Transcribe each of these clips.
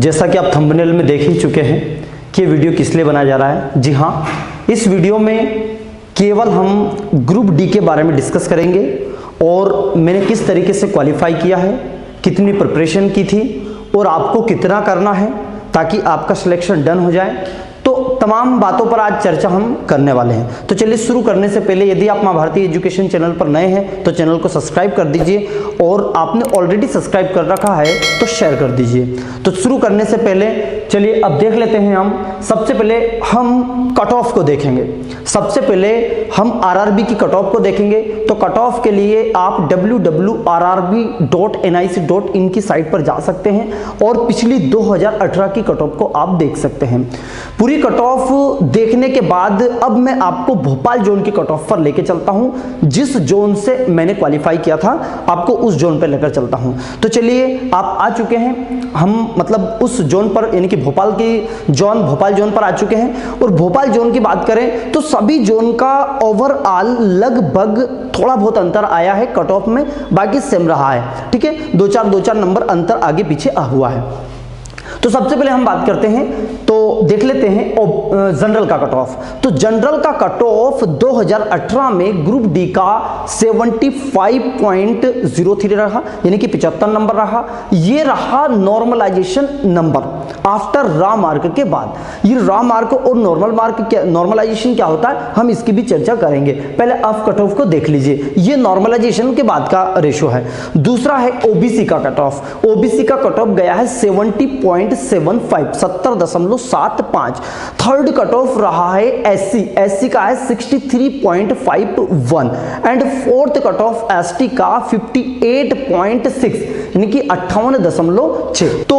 जैसा कि आप थंबनेल में देख ही चुके हैं कि ये वीडियो किस लिए बनाया जा रहा है। जी हाँ, इस वीडियो में केवल हम ग्रुप डी के बारे में डिस्कस करेंगे और मैंने किस तरीके से क्वालिफाई किया है, कितनी प्रिपरेशन की थी और आपको कितना करना है ताकि आपका सिलेक्शन डन हो जाए। तो तमाम बातों पर आज चर्चा हम करने वाले हैं। तो चलिए शुरू करने से पहले यदि आप माँ भारती एजुकेशन चैनल पर नए हैं तो चैनल को सब्सक्राइब कर दीजिए और आपने ऑलरेडी सब्सक्राइब कर रखा है तो शेयर कर दीजिए। तो शुरू करने से पहले चलिए अब देख लेते हैं हम सबसे पहले हम कट ऑफ को देखेंगे। सबसे पहले हम आरआरबी की कट ऑफ को देखेंगे। तो कट ऑफ के लिए आप www.rrb.nic.in की साइट पर जा सकते हैं और पिछली 2018 की कट ऑफ को आप देख सकते हैं। पूरी कट ऑफ देखने के बाद अब मैं आपको भोपाल जोन की कट ऑफ पर लेके चलता हूं। जिस जोन से मैंने क्वालिफाई किया था आपको उस जोन पर लेकर चलता हूं। तो चलिए आप आ चुके हैं, हम मतलब उस जोन पर यानी कि भोपाल जोन पर आ चुके हैं। और भोपाल जोन की बात करें तो सभी जोन का ओवरऑल लगभग थोड़ा बहुत अंतर आया है कट ऑफ में, बाकी सेम रहा है। ठीक है, दो चार नंबर अंतर आगे पीछे हुआ है। तो सबसे पहले हम बात करते हैं तो देख लेते हैं जनरल का कट ऑफ। तो जनरल का कट ऑफ 2018 में ग्रुप डी का 75.03 रहा, यानी कि 75 नंबर रहा। ये रहा नॉर्मलाइजेशन नंबर आफ्टर रा मार्क के बाद। ये रा मार्क और नॉर्मलाइजेशन क्या होता है हम इसकी भी चर्चा करेंगे। पहले आप कट ऑफ को देख लीजिए, ये नॉर्मलाइजेशन के बाद का रेशो है। दूसरा है ओबीसी का कट ऑफ। ओबीसी का कट ऑफ गया है 70.75। थर्ड कट ऑफ रहा है एससी का है 63.51 and fourth cut off ST का 58.6 यानी कि 58.6। तो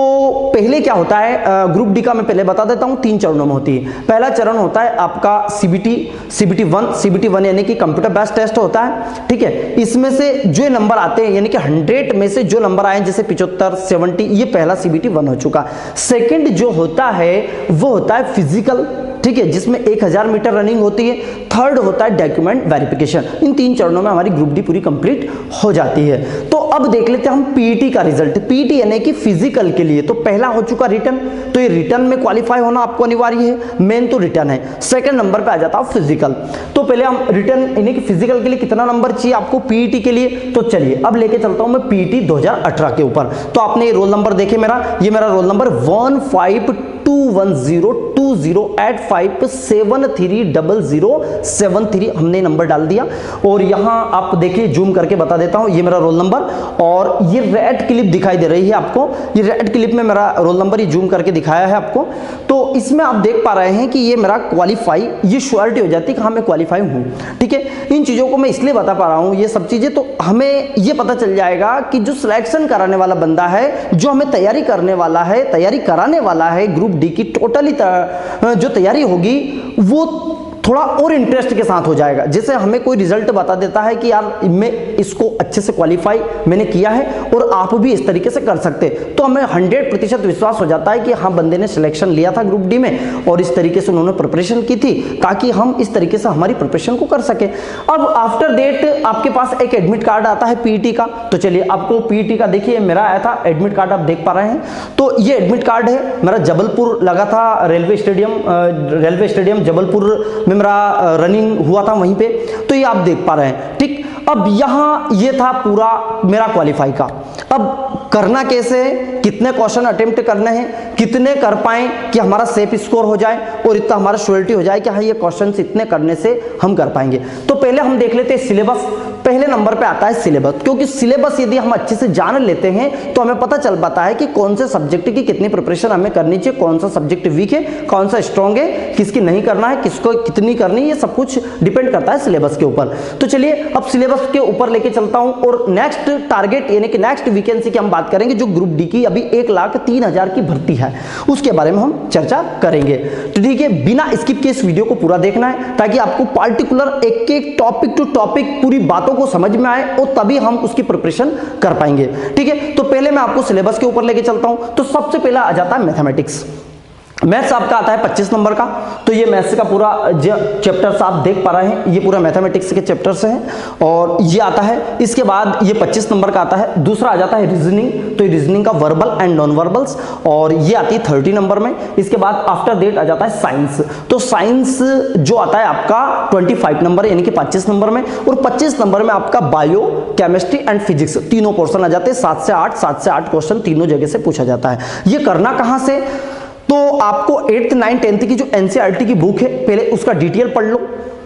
पहले क्या होता है ग्रुप डी का मैं पहले बता देता हूं, 3 चरणों में होती है। पहला चरण होता है आपका सीबीटी 1 यानी कि कंप्यूटर बेस्ड टेस्ट होता है। ठीक है, इसमें से जो नंबर आते हैं यानी कि 100 में से जो नंबर आए जैसे 75, 70, ये पहला सीबीटी 1 हो चुका। सेकंड जो होता है वो होता है फिजिकल, ठीक है, जिसमें 1000 मीटर रनिंग होती है। थर्ड होता है डॉक्यूमेंट वेरिफिकेशन। इन 3 चरणों में हमारी ग्रुप डी पूरी कंप्लीट हो जाती है। तो अब देख लेते हैं हम पीईटी का रिजल्ट। पीईटी यानी कि फिजिकल के लिए तो पहला हो चुका रिटन, तो ये रिटन में क्वालिफाई होना आपको अनिवार्य है, मेन तो रिटन है। सेकंड नंबर पे आ जाता है फिजिकल। तो पहले हम रिटन यानी कि फिजिकल के लिए कितना नंबर चाहिए आपको पीईटी के लिए, तो चलिए अब लेके चलता हूं मैं पीईटी 2018 के ऊपर। तो आपने ये रोल नंबर देखे ये मेरा रोल नंबर 152108573073 हमने नंबर डाल दिया। और यहां आप देखिए जूम करके बता देता हूं, ये मेरा रोल नंबर और ये रेड क्लिप दिखाई दे रही है आपको। ये रेड क्लिप में मेरा रोल नंबर ये जूम करके दिखाया है आपको। तो इसमें आप देख पा रहे हैं कि ये मेरा क्वालिफाई, ये श्योरिटी हो जाती है कि हाँ मैं क्वालिफाई हूं। ठीक है, इन चीजों को मैं इसलिए बता पा रहा हूं ये सब चीजें, तो हमें ये पता चल जाएगा कि जो सिलेक्शन कराने वाला बंदा है, जो हमें तैयारी करने वाला है, तैयारी कराने वाला है ग्रुप डी की, टोटली जो तैयारी होगी वो थोड़ा और इंटरेस्ट के साथ हो जाएगा। जैसे हमें कोई रिजल्ट बता देता है कि यार मैं इसको अच्छे से क्वालिफाई मैंने किया है और आप भी इस तरीके से कर सकते, तो हमें 100% विश्वास हो जाता है कि हाँ बंदे ने सिलेक्शन लिया था ग्रुप डी में और इस तरीके से उन्होंने प्रिपरेशन की थी ताकि हम इस तरीके से हमारी प्रिपरेशन को कर सके। अब आफ्टर डेट आपके पास एक एडमिट कार्ड आता है पीईटी का। तो चलिए आपको पीईटी का देखिए मेरा आया था एडमिट कार्ड, आप देख पा रहे हैं। तो ये एडमिट कार्ड है मेरा, जबलपुर लगा था रेलवे स्टेडियम जबलपुर में मेरा रनिंग हुआ था वहीं पे। तो ये आप देख पा रहे हैं। ठीक, अब यहां ये था पूरा मेरा क्वालिफाई का। अब करना कैसे है, कितने क्वेश्चन अटेम्प्ट करने हैं, कितने कर पाए कि हमारा सेफ स्कोर हो जाए और इतना हमारा श्योरिटी हो जाए कि हाँ ये क्वेश्चन इतने करने से हम कर पाएंगे। तो पहले हम देख लेते हैं सिलेबस। पहले नंबर पे आता है सिलेबस, क्योंकि सिलेबस यदि हम अच्छे से जान लेते हैं तो हमें पता चल पाता है कि कौन से सब्जेक्ट की कितनी प्रिपरेशन हमें करनी चाहिए, कौन सा सब्जेक्ट वीक है, कौन सा स्ट्रॉन्ग है, किसकी नहीं करना है, किसको कितनी करनी है, ये सब कुछ डिपेंड करता है सिलेबस के ऊपर। तो चलिए अब सिलेबस के ऊपर लेके चलता हूं और नेक्स्ट टारगेट यानी कि नेक्स्ट वैकेंसी की हम बात करेंगे जो ग्रुप डी की अभी 1,03,000 की भर्ती है, उसके बारे में हम चर्चा करेंगे। तो ठीक है, बिना स्किप के इस वीडियो को पूरा देखना है ताकि आपको पार्टिकुलर एक एक टॉपिक टू टॉपिक पूरी बातों को समझ में आए और तभी हम उसकी प्रिपरेशन कर पाएंगे। ठीक है, तो पहले मैं आपको सिलेबस के ऊपर लेके चलता हूं। तो सबसे पहला आ जाता है मैथमेटिक्स। मैथ्स आपका आता है 25 नंबर का। तो ये मैथ्स का पूरा चैप्टर्स आप देख पा रहे हैं, ये पूरा मैथमेटिक्स के चैप्टर्स हैं और ये आता है। इसके बाद ये 25 नंबर का आता है। दूसरा आ जाता है रीजनिंग, तो ये रीजनिंग का वर्बल एंड नॉन वर्बल्स और ये आती है 30 नंबर में। इसके बाद आफ्टर दैट आ जाता है साइंस, तो साइंस जो आता है आपका 25 नंबर यानी कि 25 नंबर में, और 25 नंबर में आपका बायो, केमिस्ट्री एंड फिजिक्स तीनों पोर्शन आ जाते हैं। 7 से 8 क्वेश्चन तीनों जगह से पूछा जाता है। ये करना कहां से, तो आपको 8th 9th 10th की जो एनसीईआरटी की बुक है पहले उसका डिटेल पढ़ लो,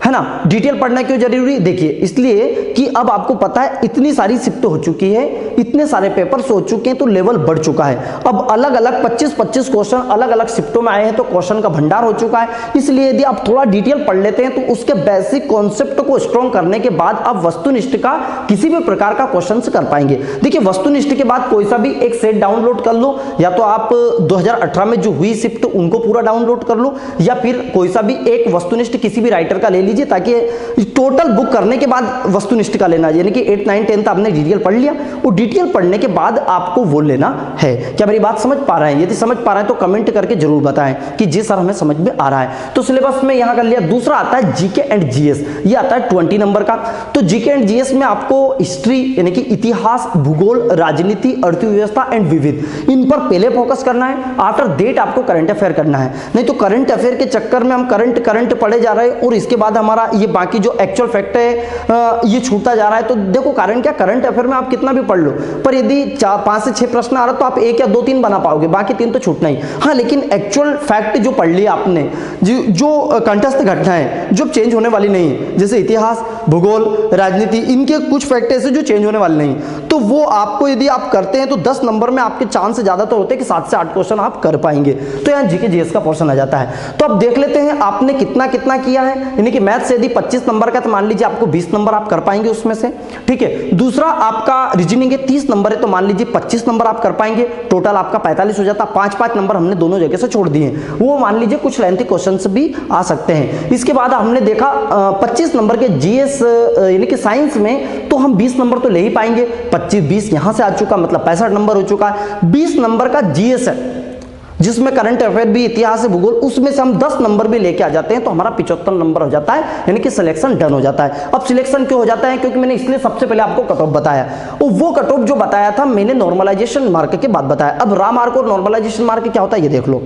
है ना। डिटेल पढ़ना क्यों जरूरी, देखिए इसलिए कि अब आपको पता है इतनी सारी शिफ्ट हो चुकी है, इतने सारे पेपर्स हो चुके हैं, तो लेवल बढ़ चुका है। अब अलग अलग 25-25 क्वेश्चन अलग अलग शिफ्टों में आए हैं, तो क्वेश्चन का भंडार हो चुका है। इसलिए यदि आप थोड़ा डिटेल पढ़ लेते हैं तो उसके बेसिक कॉन्सेप्ट को स्ट्रॉन्ग करने के बाद आप वस्तुनिष्ठ का किसी भी प्रकार का क्वेश्चन कर पाएंगे। देखिए वस्तुनिष्ठ के बाद कोई सा भी एक सेट डाउनलोड कर लो, या तो आप 2018 में जो हुई शिफ्ट उनको पूरा डाउनलोड कर लो, या फिर कोई सा भी एक वस्तुनिष्ठ किसी भी राइटर का ले लीजिए, ताकि टोटल बुक करने के बाद वस्तुनिष्ठ का लेना, यानी कि 8th 9th 10th आपने डिटेल पढ़ लिया, वो डिटेल पढ़ने के बाद आपको वो लेना है। क्या मेरी बात समझ पा रहे हैं? यदि समझ पा रहे हैं तो कमेंट करके जरूर बताएं कि जी सर हमें समझ में आ रहा है। तो सिलेबस में यहां कर लिया। दूसरा आता है जीके एंड जीएस, ये आता है 20 नंबर का। तो जीके एंड जीएस में आपको हिस्ट्री यानी कि इतिहास, भूगोल, राजनीति, अर्थव्यवस्था एंड विविध, इन पर पहले फोकस करना है। आफ्टर डेट आपको करंट अफेयर करना है, नहीं तो करंट अफेयर के चक्कर में हम करंट पढ़े जा रहे हैं और इसके बाद हमारा ये बाकी जो एक्चुअल फैक्ट है ये छूटता जा रहा है। तो देखो कारण क्या, करंट अफेयर में आप कितना भी पढ़ लो, पर यदि 5 से 6 प्रश्न आ रहा तो आप 1 या 2 3 बना पाओगे, बाकी 3 तो छूटना ही। हाँ, लेकिन एक्चुअल फैक्ट जो पढ़ लिया आपने, जो कंठस्थ घटनाएं जो चेंज होने वाली नहीं है, जैसे इतिहास, भूगोल, राजनीति, इनके कुछ फैक्ट ऐसे जो चेंज होने वाले नहीं, तो वो आपको यदि आप करते हैं तो 10 नंबर में आपके चांस ज्यादा तो होते हैं कि 7 से 8 क्वेश्चन आप कर पाएंगे। तो यहाँ जीके जीएस का पोर्शन आ जाता है। तो अब देख लेते हैं आपने कितना कितना किया है, यानी कि मैथ से यदि 25 नंबर का तो मान लीजिए आपको 20 नंबर आप कर पाएंगे उसमें से, ठीक है। दूसरा आपका रीजनिंग है 30 नंबर है, तो मान लीजिए 25 नंबर आप कर पाएंगे, टोटल आपका 45 हो जाता। 5-5 नंबर हमने दोनों जगह से छोड़ दिए, वो मान लीजिए कुछ लेंथी क्वेश्चंस भी आ सकते हैं। इसके बाद हमने देखा 25 नंबर के जीएस यानी कि साइंस में तो हम 20 नंबर तो ले ही पाएंगे। 25-20 यहां से आ चुका, मतलब 65 नंबर हो चुका है। 20 नंबर का जीएस है जिसमें करंट अफेयर भी, इतिहास, भूगोल, उसमें से हम 10 नंबर भी लेके आ जाते हैं तो हमारा 75 नंबर हो जाता है, यानी कि सिलेक्शन डन हो जाता है। अब सिलेक्शन क्यों हो जाता है, क्योंकि मैंने इसलिए सबसे पहले आपको कट ऑफ बताया, और वो कट ऑफ जो बताया था मैंने नॉर्मलाइजेशन मार्क के बाद बताया। अब रा मार्क और नॉर्मलाइजेशन मार्क क्या होता है ये देख लो।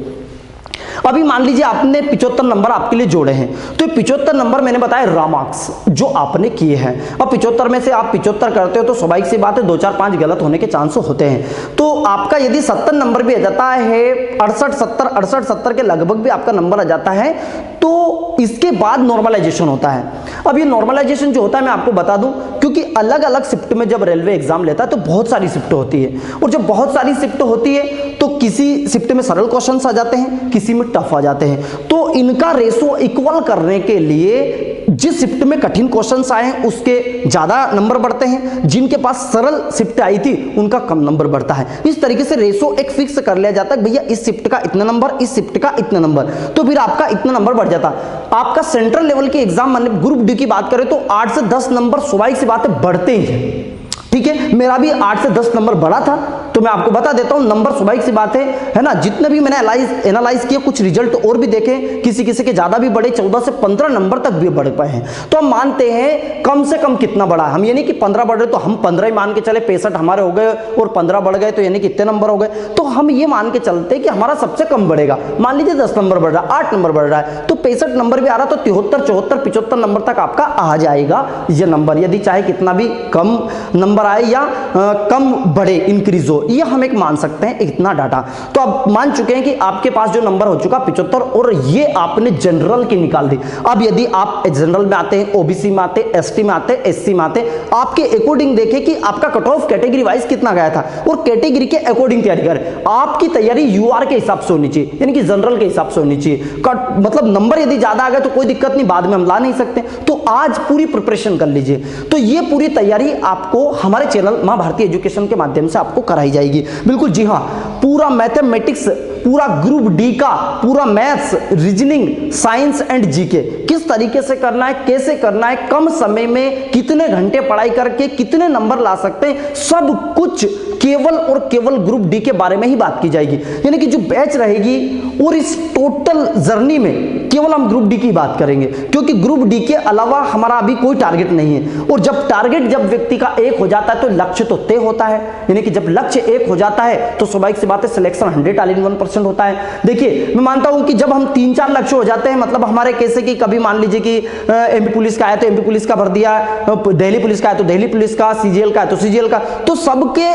अभी मान लीजिए आपने 75 नंबर आपके लिए जोड़े हैं, तो 75 नंबर मैंने बताया रा मार्क्स जो आपने किए हैं। अब 75 में से आप 75 करते हो तो स्वाभाविक सी बात है 2-4-5 गलत होने के चांस होते हैं। तो आपका यदि 70 नंबर भी आ जाता है, 68-70 के लगभग भी आपका नंबर आ जाता है, तो इसके बाद नॉर्मलाइजेशन होता है। अब ये नॉर्मलाइजेशन जो होता है मैं आपको बता दूं, क्योंकि अलग अलग शिफ्ट में जब रेलवे एग्जाम लेता है तो बहुत सारी शिफ्ट होती है, और जब बहुत सारी शिफ्ट होती है तो किसी शिफ्ट में सरल क्वेश्चंस आ जाते हैं, किसी में टफ आ जाते हैं। तो इनका रेशो इक्वल करने के लिए जिस शिफ्ट में कठिन क्वेश्चंस आए हैं उसके ज्यादा नंबर बढ़ते हैं, जिनके पास सरल शिफ्ट आई थी उनका कम नंबर बढ़ता है। इस तरीके से रेशो एक फिक्स कर लिया जाता है, भैया इस शिफ्ट का इतना नंबर, इस शिफ्ट का इतना नंबर, तो फिर आपका इतना नंबर बढ़ जाता। आपका सेंट्रल लेवल के एग्जाम मान ग्रुप डी की बात करें तो 8 से 10 नंबर स्वाभाविक सी बात है बढ़ते ही हैं, ठीक है। मेरा भी 8 से 10 नंबर बढ़ा था, तो मैं आपको बता देता हूं नंबर स्वाभाविक सी बात है ना। जितने भी मैंने एनालाइज किए, कुछ रिजल्ट और भी देखे, किसी किसी के ज्यादा भी बढ़े, 14 से 15 नंबर तक भी बढ़ पाए हैं। तो हम मानते हैं कम से कम कितना बढ़ा, हम ये नहीं कि 15 बढ़ रहे तो हम 15 ही मान के चले, 65 हमारे हो गए और 15 बढ़ गए तो यानी कि इतने नंबर हो गए। तो हम ये मान के चलते कि हमारा सबसे कम बढ़ेगा। मान लीजिए 10 नंबर बढ़ रहा है, 8 नंबर बढ़ रहा है, तो 65 नंबर भी आ रहा, तो 73, 74, 75 नंबर तक आपका आ जाएगा ये नंबर, यदि चाहे कितना भी कम नंबर आए या कम बढ़े, इंक्रीज हो, ये हम एक मान सकते हैं इतना डाटा। तो अब मान चुके हैं कि आपके पास जो नंबर हो चुका 75, और ये आपने जनरल की निकाल दी। अब यदि आप जनरल में आते हैं, ओबीसी में आते हैं, एसटी में आते हैं, एससी में आते हैं, आपके अकॉर्डिंग देखें कि आपका कट ऑफ कैटेगरी वाइज कितना गया था, और कैटेगरी के अकॉर्डिंग तैयारी करें। आपकी तैयारी यूआर के हिसाब से होनी चाहिए, यानी कि जनरल के हिसाब से होनी चाहिए। मतलब नंबर यदि ज्यादा आ गए तो कोई दिक्कत नहीं, बाद में हम ला नहीं सकते, तो आज पूरी प्रिपरेशन कर लीजिए। तो ये पूरी तैयारी आपको हमारे चैनल मां भारती एजुकेशन के माध्यम से आपको कराई जाएगी। बिल्कुल जी हाँ, पूरा मैथमेटिक्स, पूरा ग्रुप डी का पूरा maths, reasoning, science and GK किस तरीके से करना है, कैसे करना है, कम समय में कितने घंटे पढ़ाई करके कितने नंबर ला सकते हैं, सब कुछ केवल और केवल ग्रुप डी के बारे में ही बात की जाएगी। यानी कि जो बैच रहेगी और इस टोटल जर्नी में केवल हम ग्रुप डी की बात करेंगे, क्योंकि ग्रुप डी के अलावा हमारा अभी कोई टारगेट नहीं है। और जब टारगेट जब व्यक्ति का एक हो जाता है तो लक्ष्य तो तय होता है। यानी कि जब लक्ष्य एक हो जाता है तो स्वाभाविक सी बात है सिलेक्शन 100% होता है। देखिए मैं मानता हूं कि जब हम 3-4 लक्ष्य हो जाते हैं, मतलब हमारे कैसे कि कभी मान लीजिए कि एमपी पुलिस का है तो एमपी पुलिस का भर दिया, दिल्ली पुलिस का है तो दिल्ली पुलिस का, सीजीएल का है तो सीजीएल का, तो सबके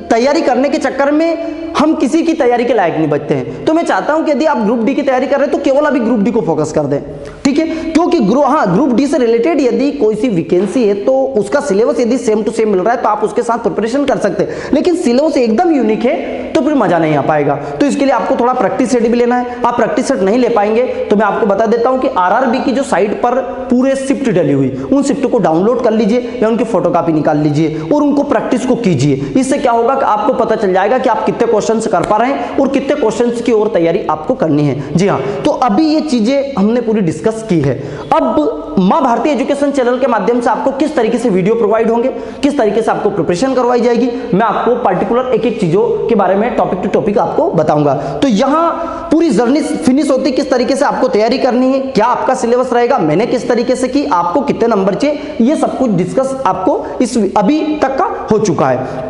तैयारी करने के चक्कर में हम किसी की तैयारी के लायक नहीं बचते हैं। तो मैं चाहता हूं कि यदि आप ग्रुप डी की तैयारी कर रहे हैं तो केवल अभी ग्रुप डी को फोकस कर दें, ठीक है। क्योंकि ग्रुप डी से रिलेटेड यदि कोई सी वैकेंसी है तो उसका सिलेबस यदि सेम टू सेम मिल रहा है तो आप उसके साथ प्रिपरेशन कर सकते हैं। लेकिन सिलेबस एकदम यूनिक है तो फिर मजा नहीं आ पाएगा। तो इसके लिए आपको थोड़ा प्रैक्टिस सेट भी लेना है। आप प्रैक्टिस सेट नहीं ले पाएंगे तो मैं आपको बता देता हूं कि आरआरबी की जो साइट पर पूरे शिफ्ट डली हुई, उन शिफ्ट को डाउनलोड कर लीजिए या उनकी फोटोकॉपी निकाल लीजिए और उनको प्रैक्टिस को कीजिए। इससे क्या होगा कि आपको पता चल जाएगा कि आप कितने क्वेश्चंस कर पा रहे हैं और कितने क्वेश्चंस की और तैयारी आपको करनी है। जी हाँ, तो अभी ये चीजें हमने पूरी डिस्कस की है। अब मां भारती एजुकेशन चैनल के माध्यम से आपको किस तरीके से वीडियो प्रोवाइड होंगे, किस तरीके से आपको प्रिपरेशन करवाई जाएगी, मैं आपको पर्टिकुलर एक एक चीजों के बारे में टॉपिक टू टॉपिक आपको बताऊंगा। तो यहां पूरी जर्नी फिनिश होती किस तरीके से आपको तैयारी करनी है, क्या आपका सिलेबस रहेगा, मैंने किस तरीके से की, आपको कितने नंबर चाहिए, ये सब कुछ डिस्कस आपको इस अभी तक का हो चुका है।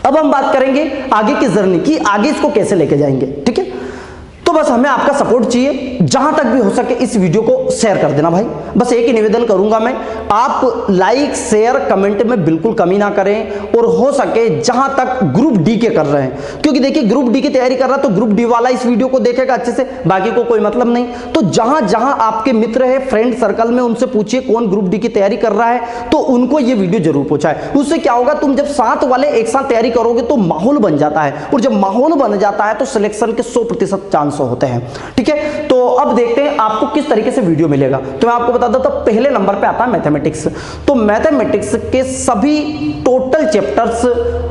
अब हम बात करेंगे आगे की जर्नी की, आगे इसको कैसे लेके जाएंगे, ठीक है। तो बस हमें आपका सपोर्ट चाहिए, जहां तक भी हो सके इस वीडियो को शेयर कर देना भाई। बस एक ही निवेदन करूंगा मैं, आप लाइक शेयर कमेंट में बिल्कुल कमी ना करें और हो सके जहां तक ग्रुप डी के कर रहे हैं, क्योंकि देखिए ग्रुप डी की तैयारी कर रहा है तो ग्रुप डी वाला इस वीडियो को देखेगा अच्छे से, बाकी को कोई मतलब नहीं। तो जहां जहां आपके मित्र है फ्रेंड सर्कल में उनसे पूछिए कौन ग्रुप डी की तैयारी कर रहा है, तो उनको ये वीडियो जरूर पहुंचाए। उससे क्या होगा, तुम जब साथ वाले एक साथ तैयारी करोगे तो माहौल बन जाता है, और जब माहौल बन जाता है तो सिलेक्शन के 100% चांस होते हैं, ठीक है। तो अब देखते हैं आपको किस तरीके से वीडियो मिलेगा। तो मैं आपको बता देता हूं, पहले नंबर पे आता है मैथमेटिक्स। तो मैथमेटिक्स के सभी टोटल चैप्टर्स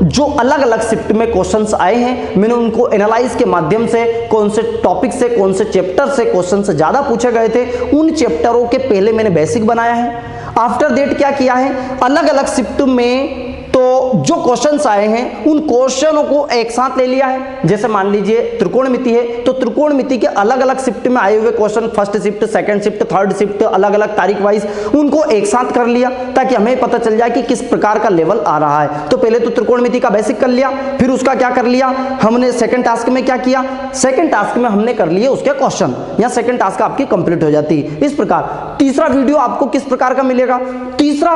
जो अलग अलग शिफ्ट में क्वेश्चंस आए हैं, मैंने उनको एनालाइज के माध्यम से कौन से टॉपिक से कौन से चैप्टर से क्वेश्चन ज्यादा पूछे गए थे, उन चैप्टरों के पहले मैंने बेसिक बनाया है। आफ्टर दैट क्या किया है, अलग अलग शिफ्ट में तो जो क्वेश्चंस आए हैं उन क्वेश्चनों को एक साथ ले लिया है। जैसे मान लीजिए त्रिकोणमिति है तो त्रिकोणमिति के अलग अलग शिफ्ट में आए हुए question, first shift, second shift, third shift, अलग अलग तारीख वाइज उनको एक साथ कर लिया ताकि हमें पता चल जाए कि किस प्रकार का लेवल आ रहा है। तो पहले तो त्रिकोणमिति का बेसिक कर लिया, फिर उसका क्या कर लिया हमने सेकंड टास्क में क्या किया, सेकंड टास्क में हमने कर लिए उसके क्वेश्चन, या सेकंड टास्क आपकी कंप्लीट हो जाती है। इस प्रकार तीसरा वीडियो आपको किस प्रकार का मिलेगा, तीसरा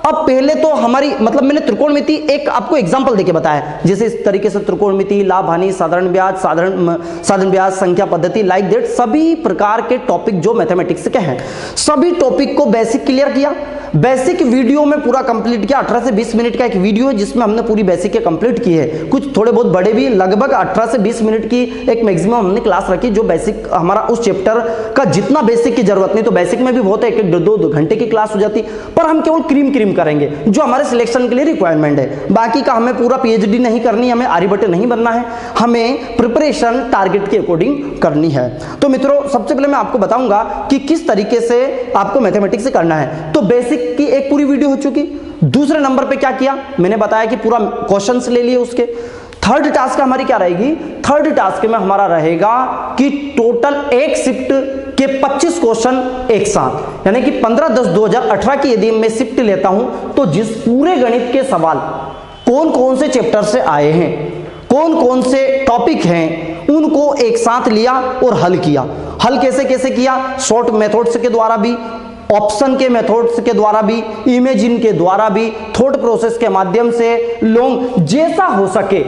अब पहले तो हमारी मतलब मैंने त्रिकोणमिति एक आपको एग्जांपल देके बताया, जैसे इस तरीके से त्रिकोणमिति, लाभ हानि, साधारण ब्याज, साधारण ब्याज, संख्या पद्धति, लाइक दैट सभी प्रकार के टॉपिक जो मैथमेटिक्स के हैं सभी टॉपिक को बेसिक क्लियर किया। बेसिक वीडियो में पूरा कंप्लीट किया। 18 से 20 मिनट का एक वीडियो है जिसमें हमने पूरी बेसिक के कंप्लीट की है, कुछ थोड़े बहुत बड़े भी, लगभग 18 से 20 मिनट की एक मैक्सिमम हमने क्लास रखी जो बेसिक हमारा उस चैप्टर का जितना बेसिक की जरूरत नहीं, तो बेसिक में भी बहुत है, 1-2 घंटे की क्लास हो जाती, पर हम केवल क्रीम करेंगे जो हमारे सिलेक्शन के लिए रिक्वायरमेंट है। बाकी का हमें पूरा पीएचडी नहीं करनी, हमें आर्यभट्ट नहीं बनना है, हमें प्रिपरेशन टारगेट के अकॉर्डिंग करनी है। तो मित्रों सबसे पहले मैं आपको बताऊंगा कि किस तरीके से आपको मैथमेटिक्स करना है। तो बेसिक की एक पूरी वीडियो हो चुकी। दूसरे नंबर पे क्या किया, मैंने बताया कि पूरा क्वेश्चंस ले लिए उसके। थर्ड टास्क हमारी क्या रहेगी, थर्ड टास्क में हमारा रहेगा कि टोटल एक शिफ्ट के 25 क्वेश्चन एक साथ, यानी कि 15/10/2018 की यदि मैं शिफ्ट लेता हूं तो जिस पूरे गणित के सवाल कौन कौन से चैप्टर से आए हैं, कौन कौन से टॉपिक हैं, उनको एक साथ लिया और हल किया। हल कैसे कैसे किया, शॉर्ट मेथड्स के द्वारा भी, ऑप्शन के मेथड्स के द्वारा भी, इमेजिन के द्वारा भी, थॉट प्रोसेस के माध्यम से, लॉन्ग, जैसा हो सके।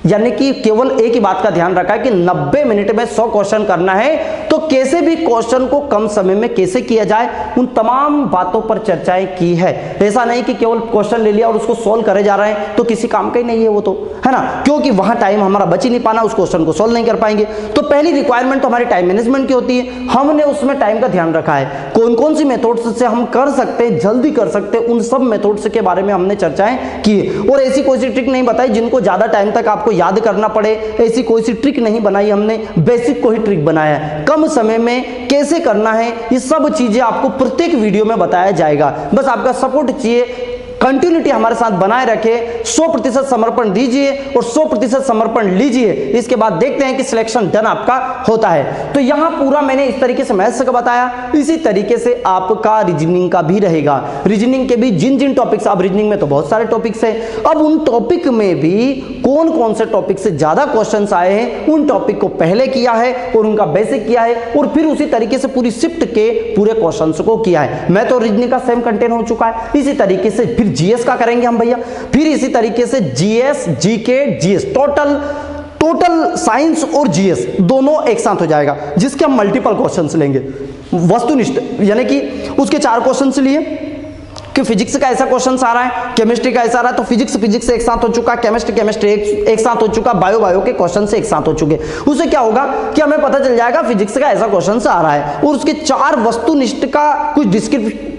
यानी कि केवल एक ही बात का ध्यान रखा है कि 90 मिनट में 100 क्वेश्चन करना है, तो कैसे भी क्वेश्चन को कम समय में कैसे किया जाए उन तमाम बातों पर चर्चाएं की है। ऐसा नहीं कि केवल क्वेश्चन ले लिया और उसको सॉल्व करे जा रहे हैं, तो किसी काम का ही नहीं है वो, तो है ना, क्योंकि वहां टाइम हमारा बच ही नहीं पाना, उस क्वेश्चन को सॉल्व नहीं कर पाएंगे। तो पहली रिक्वायरमेंट तो हमारी टाइम मैनेजमेंट की होती है, हमने उसमें टाइम का ध्यान रखा है। कौन कौन सी मेथड्स से हम कर सकते हैं, जल्दी कर सकते हैं, उन सब मेथड्स के बारे में हमने चर्चाएं की। और ऐसी कोई सी ट्रिक नहीं बताई जिनको ज्यादा टाइम तक आपको याद करना पड़े, ऐसी कोई सी ट्रिक नहीं बनाई हमने, बेसिक को ही ट्रिक बनाया है। कम समय में कैसे करना है ये सब चीजें आपको प्रत्येक वीडियो में बताया जाएगा। बस आपका सपोर्ट चाहिए, कंटिन्यूटी हमारे साथ बनाए रखे, 100% समर्पण दीजिए और 100% समर्पण लीजिए। इसके बाद देखते हैं कि सिलेक्शन डन आपका होता है। तो यहां पूरा मैंने इस तरीके से मैथ्स का बताया, इसी तरीके से आपका रीजनिंग का भी रहेगा। रीजनिंग के भी जिन जिन टॉपिक्स, अब रीजनिंग में तो बहुत सारे टॉपिक्स हैं, अब उन टॉपिक में भी कौन कौन से टॉपिक से ज्यादा क्वेश्चंस आए हैं उन टॉपिक को पहले किया है और उनका बेसिक किया है और फिर उसी तरीके से पूरी शिफ्ट के पूरे क्वेश्चंस को किया है। मैं तो रीजनिंग का सेम कंटेंट हो चुका है, इसी तरीके से फिर जीएस का करेंगे हम भैया, फिर इसी तरीके से GS, GK, GS, total science और जीएस दोनों एक साथ हो जाएगा, जिसके हम मल्टीपल क्वेश्चंस लेंगे। वस्तुनिष्ठ यानी कि उसके 4 क्वेश्चंस लिए कि फिजिक्स का ऐसा क्वेश्चन आ रहा है, केमिस्ट्री का ऐसा आ रहा है, तो फिजिक्स एक साथ हो चुका, केमिस्ट्री एक साथ हो चुका, बायो के क्वेश्चन से एक साथ हो चुके। उससे क्या होगा कि हमें पता चल जाएगा फिजिक्स का ऐसा क्वेश्चन आ रहा है और उसके 4 वस्तुनिष्ठ का कुछ डिस्क्रिप्टिव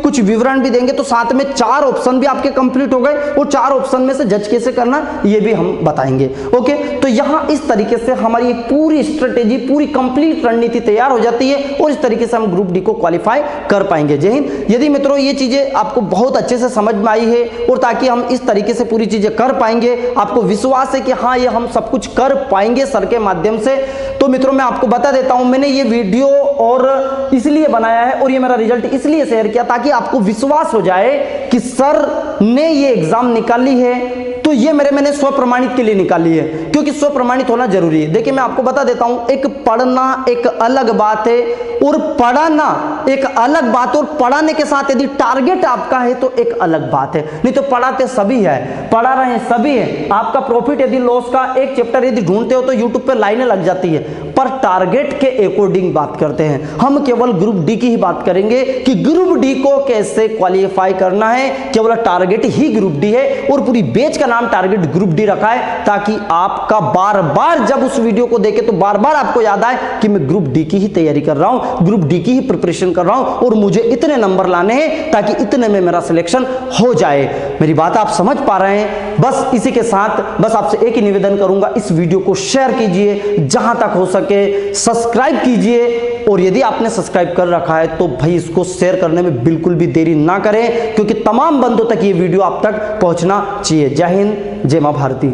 कुछ विवरण भी देंगे, तो साथ में 4 ऑप्शन भी आपके कंप्लीट हो गए और 4 ऑप्शन में से जज कैसे करना ये भी हम बताएंगे। ओके, तो यहां इस तरीके से हमारी एक पूरी स्ट्रेटेजी, पूरी कंप्लीट रणनीति तैयार हो जाती है और इस तरीके से हम ग्रुप डी को क्वालिफाई कर पाएंगे। जय हिंद। यदि मित्रों ये चीजें आपको बहुत अच्छे से समझ में आई है और ताकि हम इस तरीके से पूरी चीजें कर पाएंगे, आपको विश्वास है कि हाँ ये हम सब कुछ कर पाएंगे सर के माध्यम से, तो मित्रों मैं आपको बता देता हूं, मैंने ये वीडियो और इसलिए बनाया है और ये मेरा रिजल्ट इसलिए शेयर किया ताकि आपको विश्वास हो जाए कि सर ने ये एग्जाम निकाली है तो ये मैंने स्व प्रमाणित के लिए निकाली है, क्योंकि स्व प्रमाणित होना जरूरी है। देखिए मैं आपको बता देता हूं, एक पढ़ना एक अलग बात है और पढ़ाना एक अलग बात है, और पढ़ाने के साथ यदि टारगेट आपका है तो एक अलग बात है। नहीं तो पढ़ाते सभी है, पढ़ा रहे हैं सभी है, आपका प्रॉफिट यदि लॉस का एक चैप्टर यदि ढूंढते हो तो यूट्यूब पे लाइनें लग जाती है, पर टारगेट के अकॉर्डिंग बात करते हैं हम। केवल ग्रुप डी की ही बात करेंगे कि ग्रुप डी को कैसे क्वालिफाई करना है, केवल टारगेट ही ग्रुप डी है और पूरी बैच का नाम टारगेट ग्रुप डी रखा है, ताकि आपका बार बार जब उस वीडियो को देखे तो बार बार आपको याद आए कि मैं ग्रुप डी की ही तैयारी कर रहा हूं, ग्रुप डी की ही प्रिपरेशन कर रहा हूं और मुझे इतने नंबर लाने हैं ताकि इतने में मेरा सिलेक्शन हो जाए। मेरी बात आप समझ पा रहे हैं? बस इसी के साथ बस आपसे एक ही निवेदन करूंगा, इस वीडियो को शेयर कीजिए, जहां तक हो सके सब्सक्राइब कीजिए, और यदि आपने सब्सक्राइब कर रखा है तो भाई इसको शेयर करने में बिल्कुल भी देरी ना करें, क्योंकि तमाम बंदों तक ये वीडियो आप तक पहुंचना चाहिए। जय हिंद, जय मां भारती।